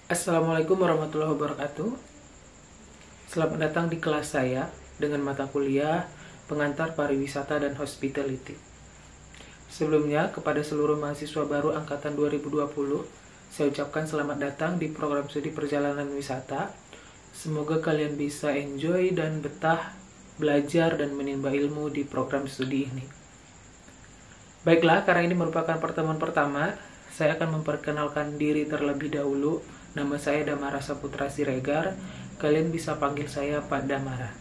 Assalamualaikum warahmatullahi wabarakatuh. Selamat datang di kelas saya dengan mata kuliah Pengantar Pariwisata dan Hospitality. Sebelumnya, kepada seluruh mahasiswa baru angkatan 2020, saya ucapkan selamat datang di program studi perjalanan wisata. Semoga kalian bisa enjoy dan betah belajar dan menimba ilmu di program studi ini. Baiklah, karena ini merupakan pertemuan pertama, saya akan memperkenalkan diri terlebih dahulu. Nama saya Damara Saputra Siregar. Kalian bisa panggil saya Pak Damara.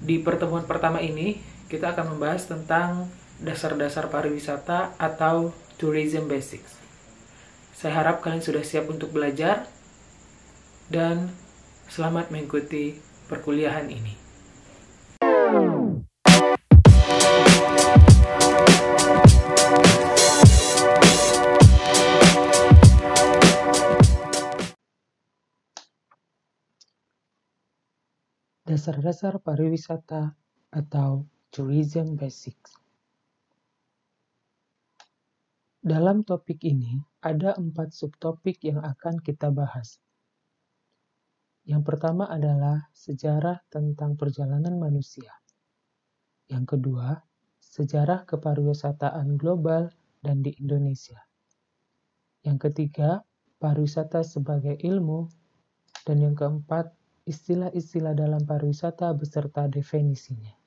Di pertemuan pertama ini, kita akan membahas tentang dasar-dasar pariwisata atau tourism basics. Saya harap kalian sudah siap untuk belajar dan selamat mengikuti perkuliahan ini. Dasar-dasar pariwisata atau tourism basics. Dalam topik ini, ada 4 subtopik yang akan kita bahas. Yang pertama adalah sejarah tentang perjalanan manusia. Yang kedua, sejarah kepariwisataan global dan di Indonesia. Yang ketiga, pariwisata sebagai ilmu. Dan yang keempat, istilah-istilah dalam pariwisata beserta definisinya.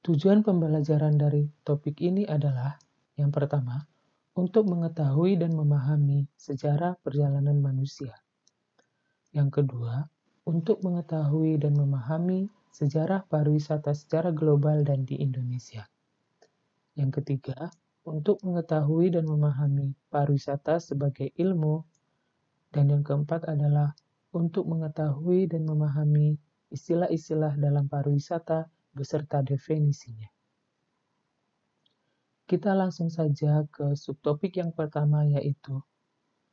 Tujuan pembelajaran dari topik ini adalah, yang pertama, untuk mengetahui dan memahami sejarah perjalanan manusia. Yang kedua, untuk mengetahui dan memahami sejarah pariwisata secara global dan di Indonesia. Yang ketiga, untuk mengetahui dan memahami pariwisata sebagai ilmu. Dan yang keempat adalah untuk mengetahui dan memahami istilah-istilah dalam pariwisata beserta definisinya. Kita langsung saja ke subtopik yang pertama, yaitu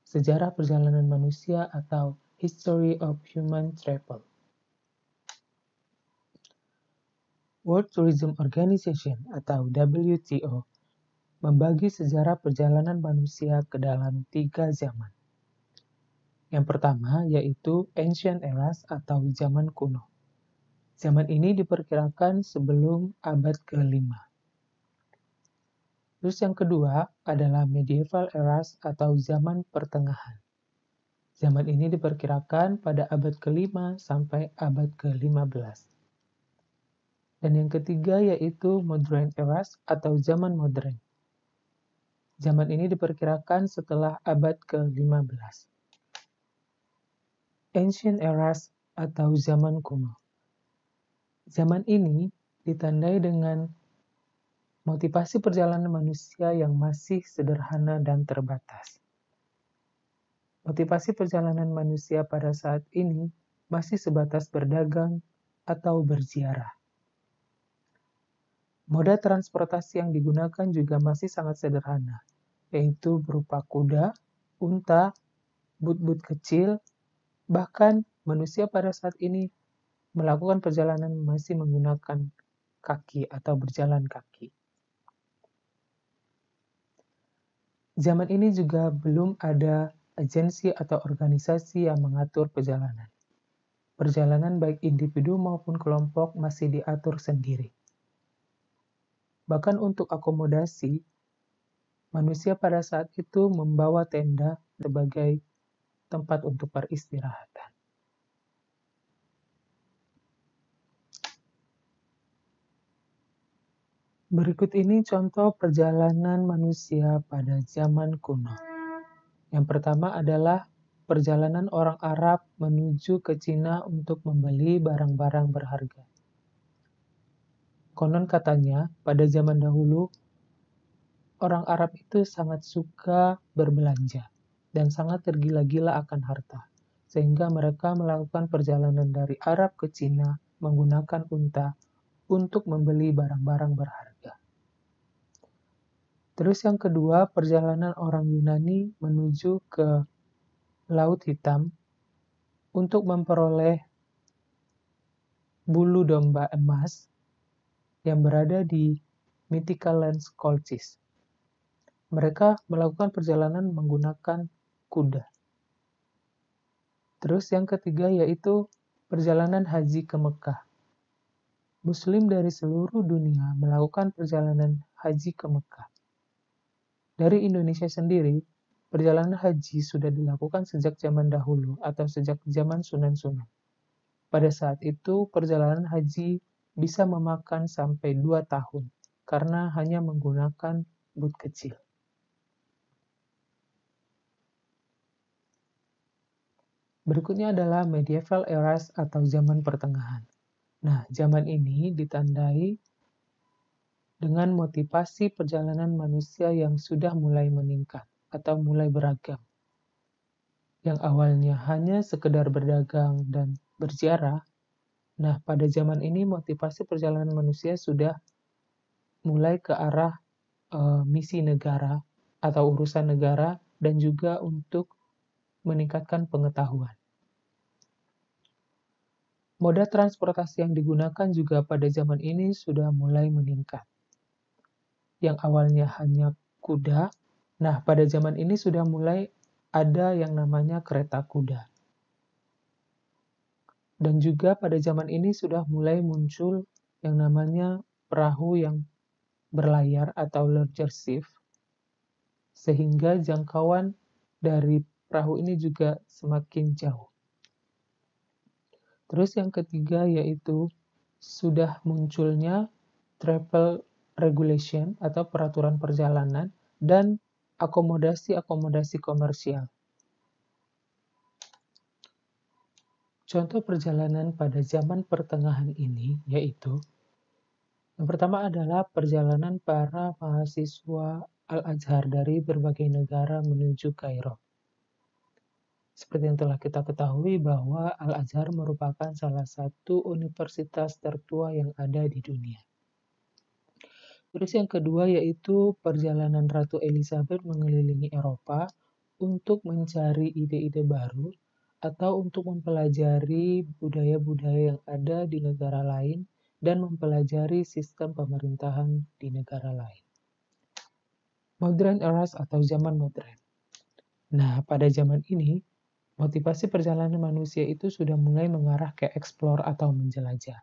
sejarah perjalanan manusia atau History of Human Travel. World Tourism Organization atau WTO membagi sejarah perjalanan manusia ke dalam 3 zaman. Yang pertama yaitu Ancient Eras atau zaman kuno. Zaman ini diperkirakan sebelum abad ke-5. Terus yang kedua adalah Medieval Eras atau zaman pertengahan. Zaman ini diperkirakan pada abad ke-5 sampai abad ke-15. Dan yang ketiga yaitu Modern Eras atau zaman modern. Zaman ini diperkirakan setelah abad ke-15. Ancient Eras atau zaman kuno. Zaman ini ditandai dengan motivasi perjalanan manusia yang masih sederhana dan terbatas. Motivasi perjalanan manusia pada saat ini masih sebatas berdagang atau berziarah. Moda transportasi yang digunakan juga masih sangat sederhana, yaitu berupa kuda, unta, but-but kecil, bahkan manusia pada saat ini melakukan perjalanan masih menggunakan kaki atau berjalan kaki. Zaman ini juga belum ada agensi atau organisasi yang mengatur perjalanan. Perjalanan baik individu maupun kelompok masih diatur sendiri. Bahkan untuk akomodasi, manusia pada saat itu membawa tenda sebagai tempat untuk peristirahatan. Berikut ini contoh perjalanan manusia pada zaman kuno. Yang pertama adalah perjalanan orang Arab menuju ke Cina untuk membeli barang-barang berharga. Konon katanya, pada zaman dahulu, orang Arab itu sangat suka berbelanja dan sangat tergila-gila akan harta, sehingga mereka melakukan perjalanan dari Arab ke Cina menggunakan unta untuk membeli barang-barang berharga. Terus yang kedua, perjalanan orang Yunani menuju ke Laut Hitam untuk memperoleh bulu domba emas yang berada di Mythical Lands Colchis. Mereka melakukan perjalanan menggunakan kuda. Terus yang ketiga yaitu perjalanan haji ke Mekah. Muslim dari seluruh dunia melakukan perjalanan haji ke Mekah. Dari Indonesia sendiri, perjalanan haji sudah dilakukan sejak zaman dahulu atau sejak zaman Sunan-Sunan. Pada saat itu, perjalanan haji bisa memakan sampai 2 tahun karena hanya menggunakan but kecil. Berikutnya adalah medieval eras atau zaman pertengahan. Nah, zaman ini ditandai dengan motivasi perjalanan manusia yang sudah mulai meningkat atau mulai beragam. Yang awalnya hanya sekedar berdagang dan berziarah, nah pada zaman ini motivasi perjalanan manusia sudah mulai ke arah misi negara atau urusan negara dan juga untuk meningkatkan pengetahuan. Moda transportasi yang digunakan juga pada zaman ini sudah mulai meningkat. Yang awalnya hanya kuda, nah pada zaman ini sudah mulai ada yang namanya kereta kuda. Dan juga pada zaman ini sudah mulai muncul yang namanya perahu yang berlayar atau larger shift, sehingga jangkauan dari perahu ini juga semakin jauh. Terus yang ketiga yaitu sudah munculnya travel regulation atau peraturan perjalanan dan akomodasi-akomodasi komersial. Contoh perjalanan pada zaman pertengahan ini yaitu yang pertama adalah perjalanan para mahasiswa Al-Azhar dari berbagai negara menuju Kairo. Seperti yang telah kita ketahui bahwa Al-Azhar merupakan salah satu universitas tertua yang ada di dunia. Terus yang kedua yaitu perjalanan Ratu Elizabeth mengelilingi Eropa untuk mencari ide-ide baru atau untuk mempelajari budaya-budaya yang ada di negara lain dan mempelajari sistem pemerintahan di negara lain. Modern eras atau zaman modern. Nah, pada zaman ini, motivasi perjalanan manusia itu sudah mulai mengarah ke explore atau menjelajah.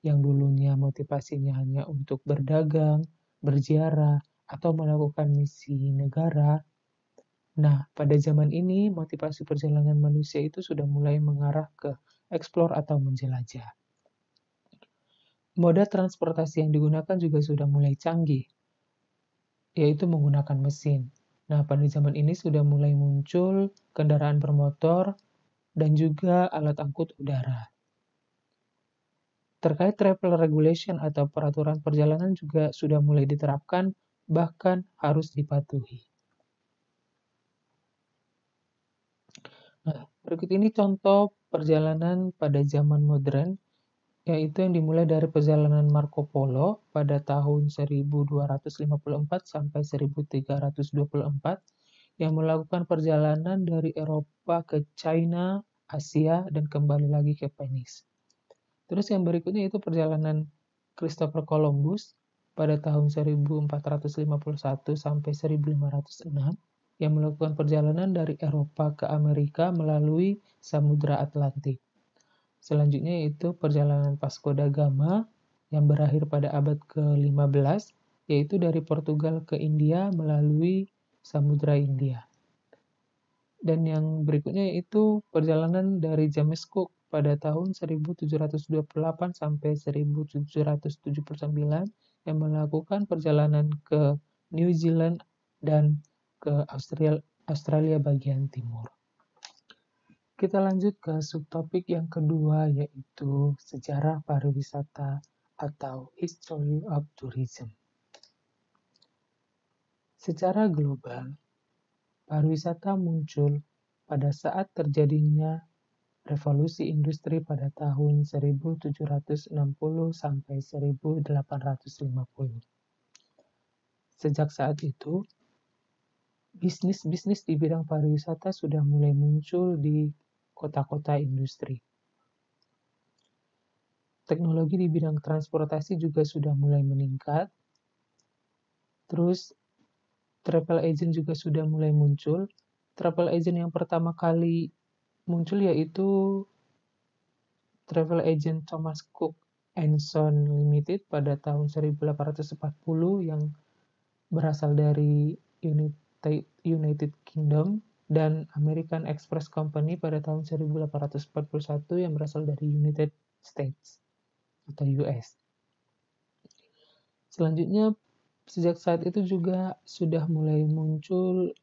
Yang dulunya motivasinya hanya untuk berdagang, berziarah, atau melakukan misi negara. Nah, pada zaman ini, motivasi perjalanan manusia itu sudah mulai mengarah ke explore atau menjelajah. Moda transportasi yang digunakan juga sudah mulai canggih, yaitu menggunakan mesin. Nah, pada zaman ini sudah mulai muncul kendaraan bermotor dan juga alat angkut udara. Terkait travel regulation atau peraturan perjalanan juga sudah mulai diterapkan, bahkan harus dipatuhi. Nah, berikut ini contoh perjalanan pada zaman modern, yaitu yang dimulai dari perjalanan Marco Polo pada tahun 1254 sampai 1324, yang melakukan perjalanan dari Eropa ke China, Asia, dan kembali lagi ke Venice. Terus yang berikutnya itu perjalanan Christopher Columbus pada tahun 1451 sampai 1506 yang melakukan perjalanan dari Eropa ke Amerika melalui Samudra Atlantik. Selanjutnya yaitu perjalanan Vasco da Gama yang berakhir pada abad ke-15, yaitu dari Portugal ke India melalui Samudra India. Dan yang berikutnya yaitu perjalanan dari James Cook pada tahun 1728 sampai 1779 yang melakukan perjalanan ke New Zealand dan ke Australia bagian timur. Kita lanjut ke subtopik yang kedua yaitu sejarah pariwisata atau History of Tourism. Secara global, pariwisata muncul pada saat terjadinya revolusi industri pada tahun 1760 sampai 1850. Sejak saat itu, bisnis-bisnis di bidang pariwisata sudah mulai muncul di kota-kota industri. Teknologi di bidang transportasi juga sudah mulai meningkat. Terus travel agent juga sudah mulai muncul. Travel agent yang pertama kali muncul yaitu travel agent Thomas Cook and Son Limited pada tahun 1840 yang berasal dari United Kingdom, dan American Express Company pada tahun 1841 yang berasal dari United States atau US. Selanjutnya, sejak saat itu juga sudah mulai muncul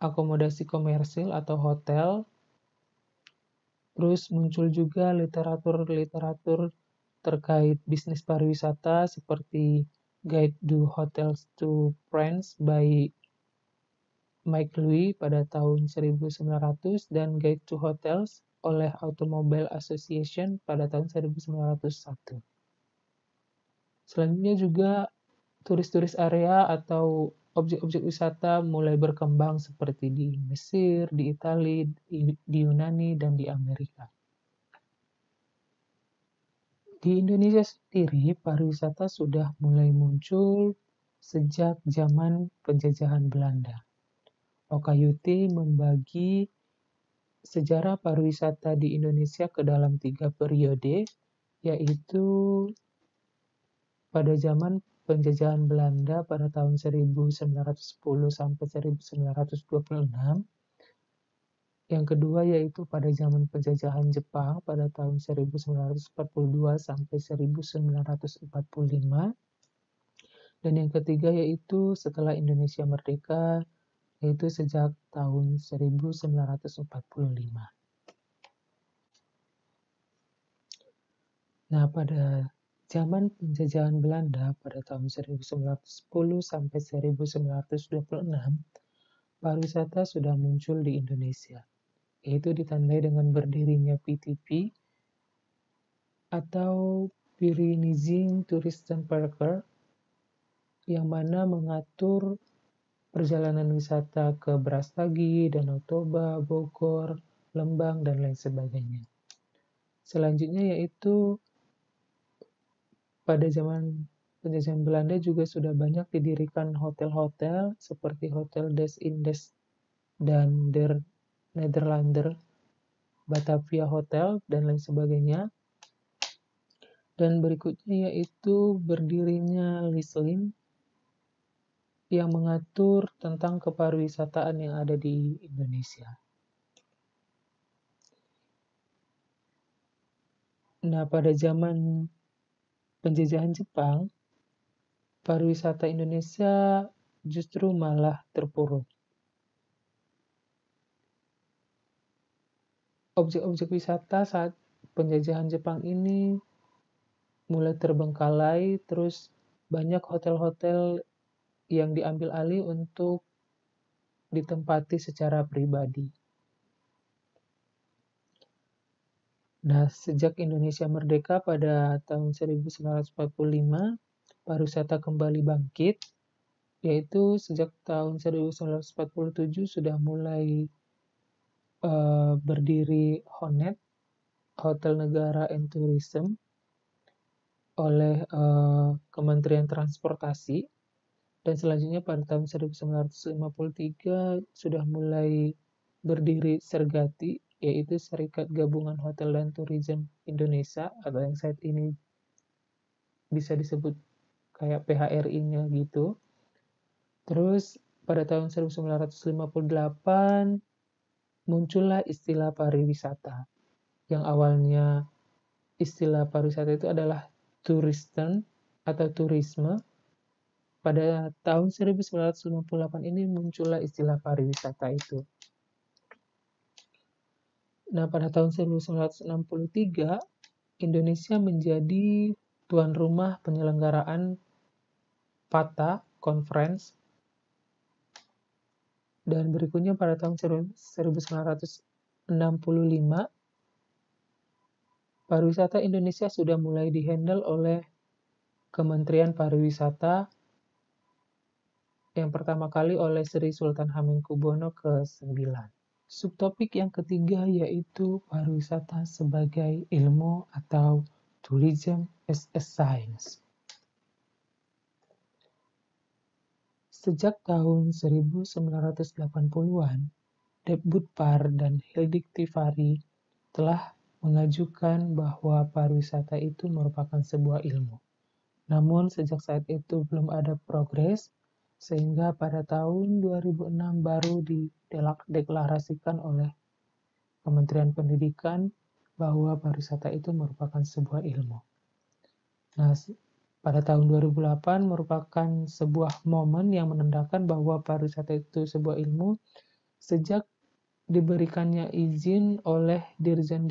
akomodasi komersil atau hotel. Terus muncul juga literatur-literatur terkait bisnis pariwisata seperti Guide to Hotels to France by Mike Louis pada tahun 1900 dan Guide to Hotels oleh Automobile Association pada tahun 1901. Selanjutnya juga turis-turis area atau objek-objek wisata mulai berkembang seperti di Mesir, di Italia, di Yunani, dan di Amerika. Di Indonesia sendiri, pariwisata sudah mulai muncul sejak zaman penjajahan Belanda. Okayuti membagi sejarah pariwisata di Indonesia ke dalam 3 periode, yaitu pada zaman penjajahan Belanda pada tahun 1910 sampai 1926. Yang kedua yaitu pada zaman penjajahan Jepang pada tahun 1942 sampai 1945. Dan yang ketiga yaitu setelah Indonesia merdeka, yaitu sejak tahun 1945. Nah, pada zaman penjajahan Belanda pada tahun 1910 sampai 1926, pariwisata sudah muncul di Indonesia, yaitu ditandai dengan berdirinya PTP atau Pyrennean Tourism Parker, yang mana mengatur perjalanan wisata ke Brastagi, Danau Toba, Bogor, Lembang, dan lain sebagainya. Selanjutnya yaitu pada zaman penjajahan Belanda juga sudah banyak didirikan hotel-hotel seperti Hotel Des Indes dan Der Nederlander, Batavia Hotel, dan lain sebagainya. Dan berikutnya yaitu berdirinya Liselin yang mengatur tentang kepariwisataan yang ada di Indonesia. Nah, pada zaman penjajahan Jepang, pariwisata Indonesia justru malah terpuruk. Objek-objek wisata saat penjajahan Jepang ini mulai terbengkalai, terus banyak hotel-hotel yang diambil alih untuk ditempati secara pribadi. Nah, sejak Indonesia merdeka pada tahun 1945, pariwisata kembali bangkit, yaitu sejak tahun 1947 sudah mulai berdiri HONET, Hotel Negara and Tourism, oleh Kementerian Transportasi, dan selanjutnya pada tahun 1953 sudah mulai berdiri Sergati, yaitu Serikat Gabungan Hotel dan Tourism Indonesia, atau yang saat ini bisa disebut kayak PHRI-nya gitu. Terus pada tahun 1958 muncullah istilah pariwisata, yang awalnya istilah pariwisata itu adalah tourism atau turisme. Pada tahun 1958 ini muncullah istilah pariwisata itu. Nah, pada tahun 1963, Indonesia menjadi tuan rumah penyelenggaraan PATA Conference. Dan berikutnya pada tahun 1965, pariwisata Indonesia sudah mulai dihandle oleh Kementerian Pariwisata, yang pertama kali oleh Sri Sultan Hamengkubuwono ke-9. Subtopik yang ketiga yaitu pariwisata sebagai ilmu atau tourism as a science. Sejak tahun 1980-an, Debutpar dan Hildik Tivari telah mengajukan bahwa pariwisata itu merupakan sebuah ilmu. Namun sejak saat itu belum ada progres, sehingga pada tahun 2006 baru dideklarasikan oleh Kementerian Pendidikan bahwa pariwisata itu merupakan sebuah ilmu. Nah, pada tahun 2008 merupakan sebuah momen yang menandakan bahwa pariwisata itu sebuah ilmu sejak diberikannya izin oleh Dirjen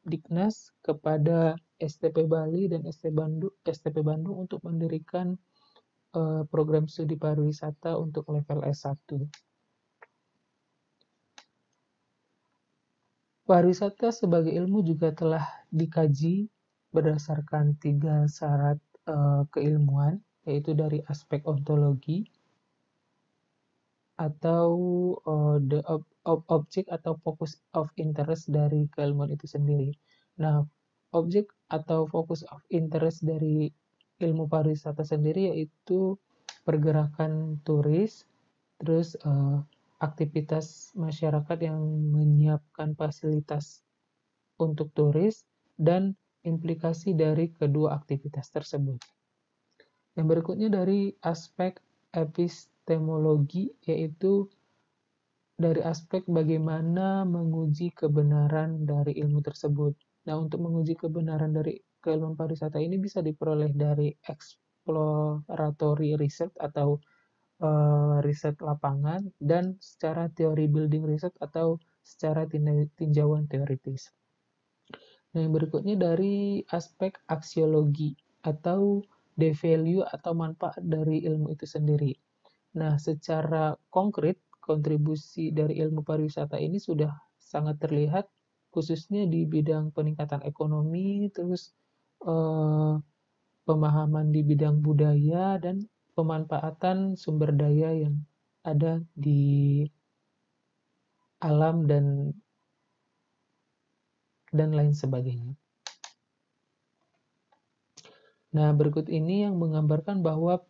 Diknas kepada STP Bali dan STP Bandung untuk mendirikan program studi pariwisata untuk level S1. Pariwisata sebagai ilmu juga telah dikaji berdasarkan 3 syarat keilmuan, yaitu dari aspek ontologi, atau the object atau focus of interest dari keilmuan itu sendiri. Nah, objek atau focus of interest dari ilmu pariwisata sendiri yaitu pergerakan turis, terus aktivitas masyarakat yang menyiapkan fasilitas untuk turis, dan implikasi dari kedua aktivitas tersebut. Yang berikutnya dari aspek epistemologi, yaitu dari aspek bagaimana menguji kebenaran dari ilmu tersebut. Nah, untuk menguji kebenaran dari keilmuan pariwisata ini bisa diperoleh dari exploratory research atau riset lapangan, dan secara teori building research atau secara tinjauan teoritis. Nah, yang berikutnya dari aspek aksiologi atau the value atau manfaat dari ilmu itu sendiri. Nah, secara konkret, kontribusi dari ilmu pariwisata ini sudah sangat terlihat, khususnya di bidang peningkatan ekonomi, terus pemahaman di bidang budaya, dan pemanfaatan sumber daya yang ada di alam dan lain sebagainya. Nah, berikut ini yang menggambarkan bahwa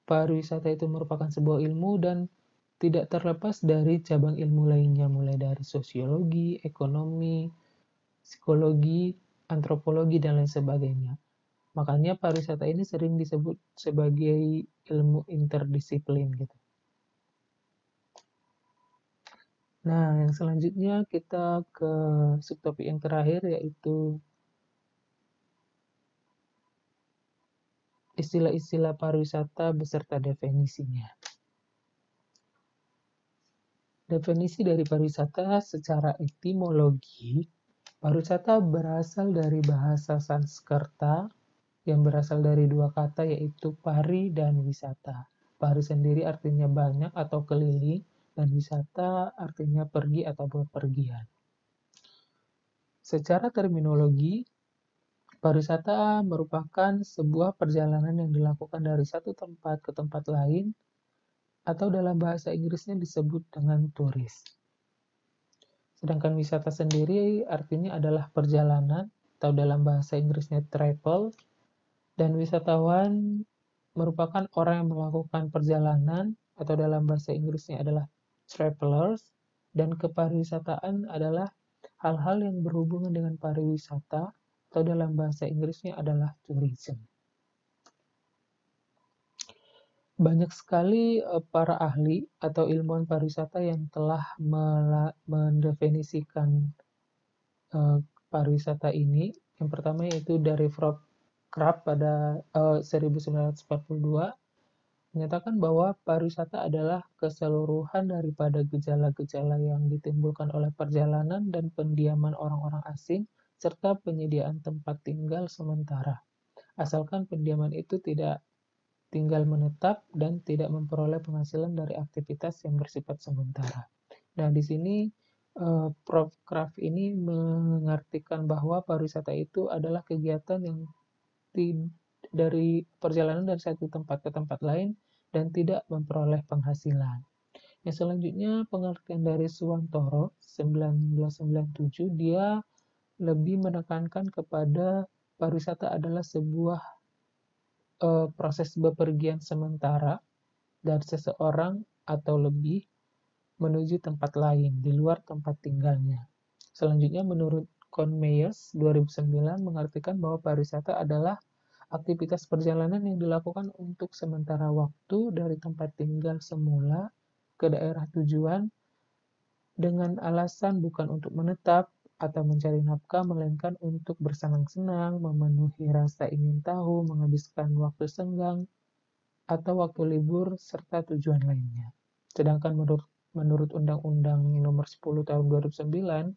pariwisata itu merupakan sebuah ilmu dan tidak terlepas dari cabang ilmu lainnya, mulai dari sosiologi, ekonomi, psikologi, antropologi, dan lain sebagainya. Makanya pariwisata ini sering disebut sebagai ilmu interdisiplin gitu. Nah, yang selanjutnya kita ke subtopik yang terakhir, yaitu istilah-istilah pariwisata beserta definisinya. Definisi dari pariwisata secara etimologi, pariwisata berasal dari bahasa Sanskerta yang berasal dari dua kata, yaitu pari dan wisata. Pari sendiri artinya banyak atau keliling, dan wisata artinya pergi atau bepergian. Secara terminologi, pariwisata merupakan sebuah perjalanan yang dilakukan dari satu tempat ke tempat lain, atau dalam bahasa Inggrisnya disebut dengan turis. Sedangkan wisata sendiri artinya adalah perjalanan, atau dalam bahasa Inggrisnya travel, dan wisatawan merupakan orang yang melakukan perjalanan, atau dalam bahasa Inggrisnya adalah travelers, dan kepariwisataan adalah hal-hal yang berhubungan dengan pariwisata, atau dalam bahasa Inggrisnya adalah tourism. Banyak sekali para ahli atau ilmuwan pariwisata yang telah mendefinisikan pariwisata ini. Yang pertama yaitu dari Kraft pada 1942 menyatakan bahwa pariwisata adalah keseluruhan daripada gejala-gejala yang ditimbulkan oleh perjalanan dan pendiaman orang-orang asing serta penyediaan tempat tinggal sementara, asalkan pendiaman itu tidak tinggal menetap dan tidak memperoleh penghasilan dari aktivitas yang bersifat sementara. Nah, di sini Prof. Kraft ini mengartikan bahwa pariwisata itu adalah kegiatan yang dari perjalanan dari satu tempat ke tempat lain dan tidak memperoleh penghasilan. Yang selanjutnya, pengertian dari Suwantoro 1997, dia lebih menekankan kepada pariwisata adalah sebuah proses bepergian sementara dari seseorang atau lebih menuju tempat lain di luar tempat tinggalnya. Selanjutnya, menurut Con Meyers 2009 mengartikan bahwa pariwisata adalah aktivitas perjalanan yang dilakukan untuk sementara waktu dari tempat tinggal semula ke daerah tujuan dengan alasan bukan untuk menetap atau mencari nafkah, melainkan untuk bersenang-senang, memenuhi rasa ingin tahu, menghabiskan waktu senggang, atau waktu libur, serta tujuan lainnya. Sedangkan menurut Undang-Undang Nomor 10 Tahun 2009,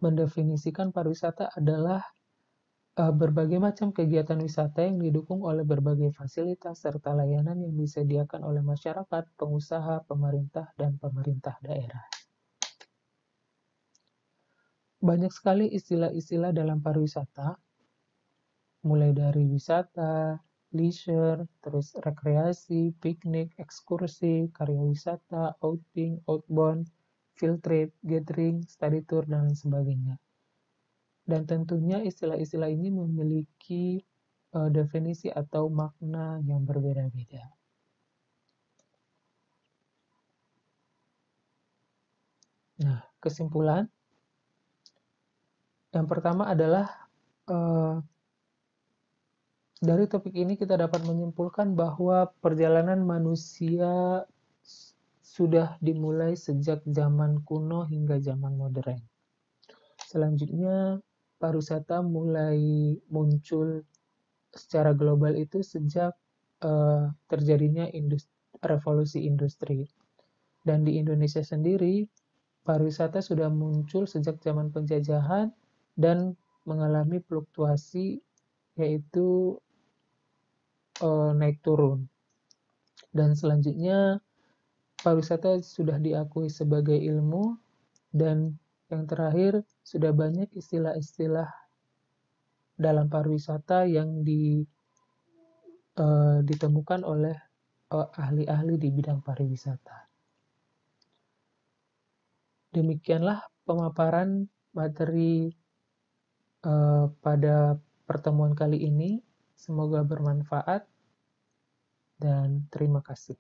mendefinisikan pariwisata adalah berbagai macam kegiatan wisata yang didukung oleh berbagai fasilitas serta layanan yang disediakan oleh masyarakat, pengusaha, pemerintah, dan pemerintah daerah. Banyak sekali istilah-istilah dalam pariwisata, mulai dari wisata, leisure, terus rekreasi, piknik, ekskursi, karya wisata, outing, outbound, field trip, gathering, study tour, dan lain sebagainya. Dan tentunya istilah-istilah ini memiliki definisi atau makna yang berbeda-beda. Nah, kesimpulan yang pertama adalah dari topik ini kita dapat menyimpulkan bahwa perjalanan manusia sudah dimulai sejak zaman kuno hingga zaman modern. Selanjutnya, pariwisata mulai muncul secara global itu sejak terjadinya revolusi industri. Dan di Indonesia sendiri, pariwisata sudah muncul sejak zaman penjajahan dan mengalami fluktuasi, yaitu naik turun. Dan selanjutnya, pariwisata sudah diakui sebagai ilmu, dan yang terakhir, sudah banyak istilah-istilah dalam pariwisata yang ditemukan oleh ahli-ahli di bidang pariwisata. Demikianlah pemaparan materi pada pertemuan kali ini. Semoga bermanfaat dan terima kasih.